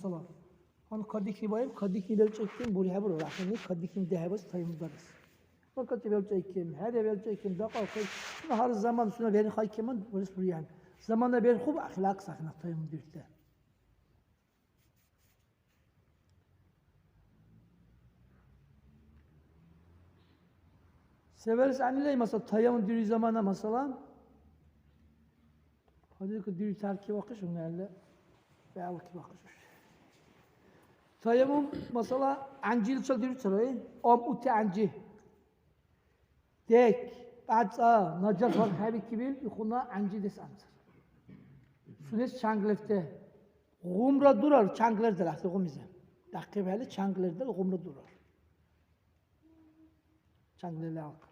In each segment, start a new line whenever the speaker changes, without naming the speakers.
mesela. Hani kadikni bayım, kadikni belçe ektim, buraya buraya. Hani kadikni dehabas tayımdarız. Fakat belçe ektim, her belçe ektim, da kalkay. Her zaman sonra verin haykeman, burası buraya. Zamanla bir khub ahlak sakına tayımdırdı. Severiz anneley mesela tayamın dürü zamana mesela. Hadi ki dürü terki vakış onlarla. Belki vakış. Tayamın mesela ancil çal dürü çarayı. Uti anci. Dek. Badsa nacat var hebi kibil. Yukhuna anci des ansır. Sünes çanglefte. Gumra durar çanglerdir ahtı gumize. Dakika böyle çanglerdir gumra durar. Çanglerle halk.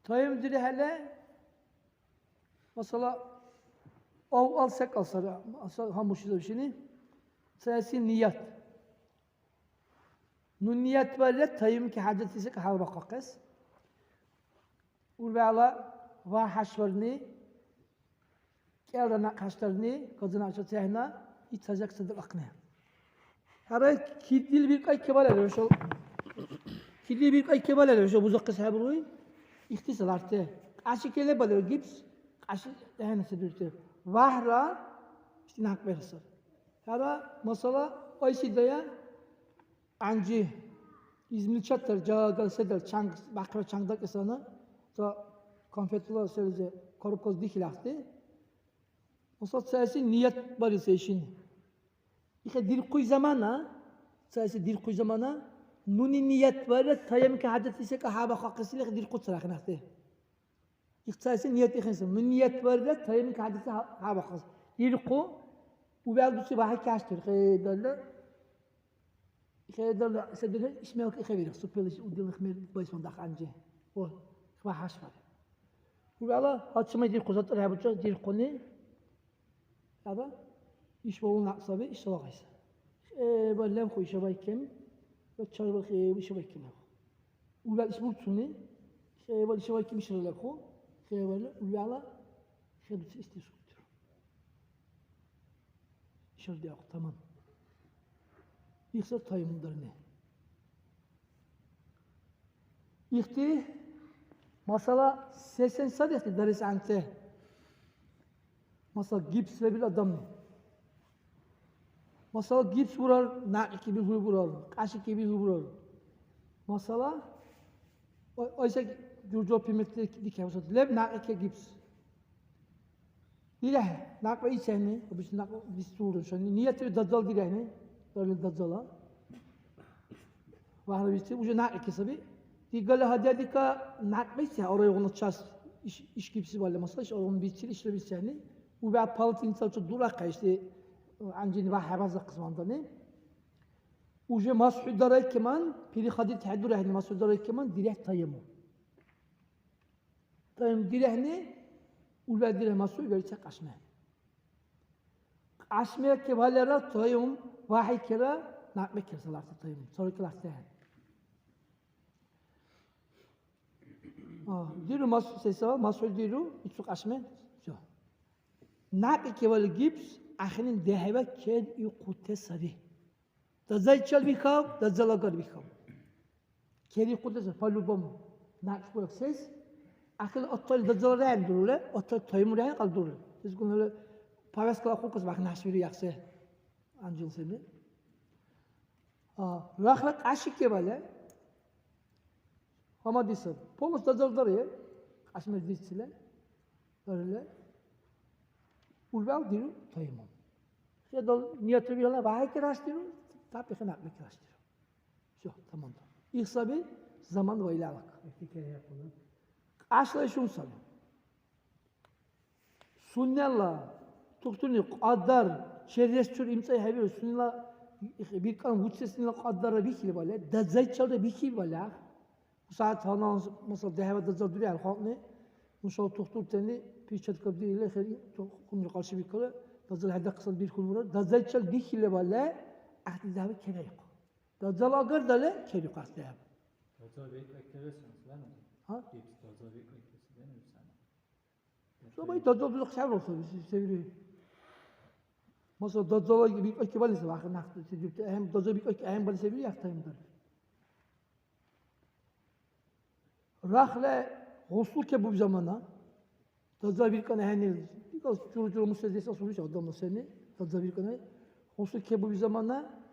Tayım diri hele mesela alsak alsa hamuşu işini sayısı niyet. Nu niyet böyle tayım ki hacet ise kahve bakakız. Ulvala vahaşlarını kelrana kaşlarını kadına açı tehna itacak sadır akne. Her kidil bir kay kebal eder şu. Kidil bir kay kebal eder şu buzak sahibi İhtisar artı. Aşikele balıyor gips. Aşik tehna sedürtü. Vahra işte nak verirse. Hara masala aysidaya anci İzmir çatır cagal seder çang bakra çangdak esana ta konfetler söylece korup koz dikilahtı. Masal sayısı niyet bari seçin. İşte dil kuy zamana sayısı dil kuy zamana nuni niyet var tayem ki hadet ise kahaba hakisiyle dil kuy sıraknahtı. İşte sayısı niyet ikinsin. Nuni niyet var tayem ki hadet ise kahaba hakis. Dil kuy وبعد بصي واحد كاشتر خيدل سدله اسمه خبير سوبيلش ودل خمير بايسون داخ عنجه هو خواحش فاري وبعد هاتشما يدير قزات رهبتشا يدير قني هذا يشبهون نقصبي يشتغل غيس بالله خوي شباي كم بتشرب خي وشباي كم وبعد اسمه توني خي ولا شباي كم يشتغل لكو خي ولا وبعد خدت استيسو şöyle yok tamam. İhsa tayımlarını. İhti masala sesen sadece ders ante. Masala gips ve bir adam. Masala gips vurar, nak gibi vurar, kaşık gibi vurar. Masala oysa Curco pimetli dikey olsa leb nak gips. Dilah, nak bayi seni, habis nak disturun şani. Niyet bir dajjal dilah ne, böyle dajjala. Vahra bitti, ucu nak kesabi. Diğerle hadiyadika nak bayi seni, oraya onu ças iş gibisi var mesela, işte onun bitti, işte bir seni. Bu bir palatin salça duraka işte, ancini bahar kısmında ne. Ucu mas'ud daray keman, piri hadid tahdur ehli mas'ud daray keman dilah tayyemu. Tayyum dilah ne? Ulvedire masu verirse kaşme. Kaşme ke valera toyum vahiy kira nakme kesalar toyum. Sonra kilahte. Diru masu sesa masu diru itsu kaşme. Jo. Nak ke val gips ahinin dehebe ked yuqute sabi. Tazay çal bikav, tazalagar bikav. Kedi qute sabi falu bom. Nak kulak ses. Akıl otel dajjal rağm dururlar, otel toyum rağm kal dururlar. Siz bunları paves kala kokus bak naşviri yaksa ancıl seni. Rahlat aşık kebale. Ama disem. Polis dajjal darıya. Aşmez dizçiler. Böyle. Ulval diru toyumum. Ya da niyetli bir yola vahiy kiraş diru. Tabi kınak mı kiraş diru. Şu tamam da. İhsabi zaman ve ilalak.
Hikaye yapalım.
Asla şunu söyleyeyim. Sünnella, tuktuni kaddar, şerrestür imsayı hebiyor. Sünnella bir kan hutsesini kaddara bir kili böyle. Dajjal çalda bir kili böyle. Bu saat hanan mesela dehve dajjal duruyor halkne. Muşal tuktur teni piçet kabdi ile khiri kuncu karşı bir kere. Dajjal hada kısal bir kul vurar. Dajjal çal bir kili böyle. Ahdi dehve kere yok. Dajjal agar dale kere yok ahdi dehve.
Dajjal bir ekleresiniz lan.
Ha?
Dajjal bir ekleresiniz değil mi sana?
Sabah dacal buzak sever olsa seviliyor. Mesela dacala gibi bir iki balisi var. Hem dacal bir iki hem balisi seviliyor yaktayımdır. Rahle Hosul ke bu zamana dacal bir kana henüz biraz çuru müsvedesi asılmış adamla seni dacal bir kana Hosul ke bu zamana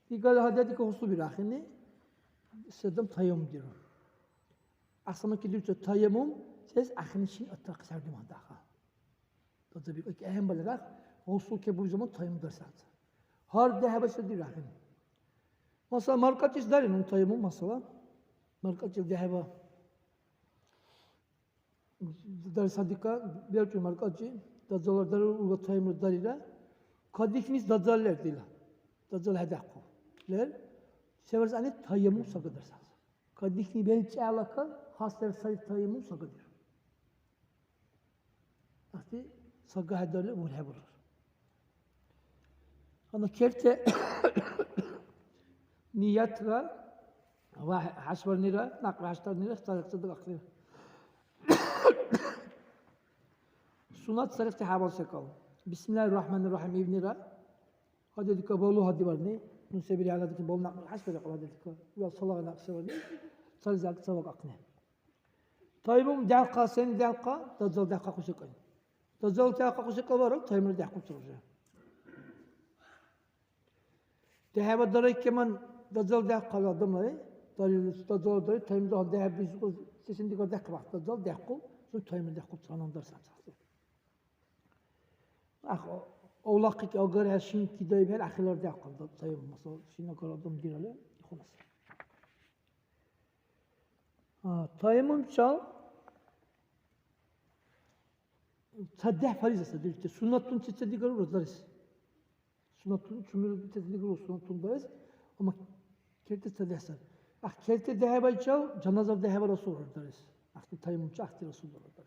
diğer hadiyeti ki Hosul bir ahini sedem tayyum diyor. Aslında ki diyor tayyumum ses ahini şey atak serdim adaha. Dacal bir iki hem balarak Hosul ke bu zaman tayyum dersen. Har dehebe sedir ahini. Mesela markaçız derin tayyumum mesela. Markaçız dehebe در صدیقا بیارچون مرکزی دادزال در او تایم داریره کادیک نیست دادزال لردیلا دادزال هده کو لر سوارز انی تایمون ساق درساز کادیک نی بین چه علاقه خاص در سری تایمون ساق در وقتی ساق هداله وله برر انا کرته niyet را و حسب نيرا نقل حسب نيرا استرقت دقيقة Sunat sarıf tehabal sekal. Bismillahirrahmanirrahim İbnira. Hadi dikkat bolu hadi var ne? Nusebili ala dikkat bolu nakl hasbe dekal hadi dikkat. Ve salağa nakse var ne? Sarı zak savak akne. Tayyibum dağqa sen dağqa tazal dağqa kusekal. Tazal dağqa kusekal var tayyibum dağqa kusekal. Tehaba daray keman tazal dağqa adamları. Tazal daray tayyibum dağqa biz sesin dikkat dağqa bak tazal dağqa. Sonra tayyibum dağqa kusekal dersen. Oğlak ki agar her şeyin kidayı bir ahirlerde akılda sayılır mesela şimdi karadım dirale خلاص. Tayyimum çal sadeh farizası diyor. Sünnetun çeşitli görür deriz. Sünnetun çümür çeşitli görür sünnetun deriz. Ama kerte sadehsen. Kerte dehebe çal cenaze dehebe Resul deriz. Tayyimum çal ahti Resul deriz.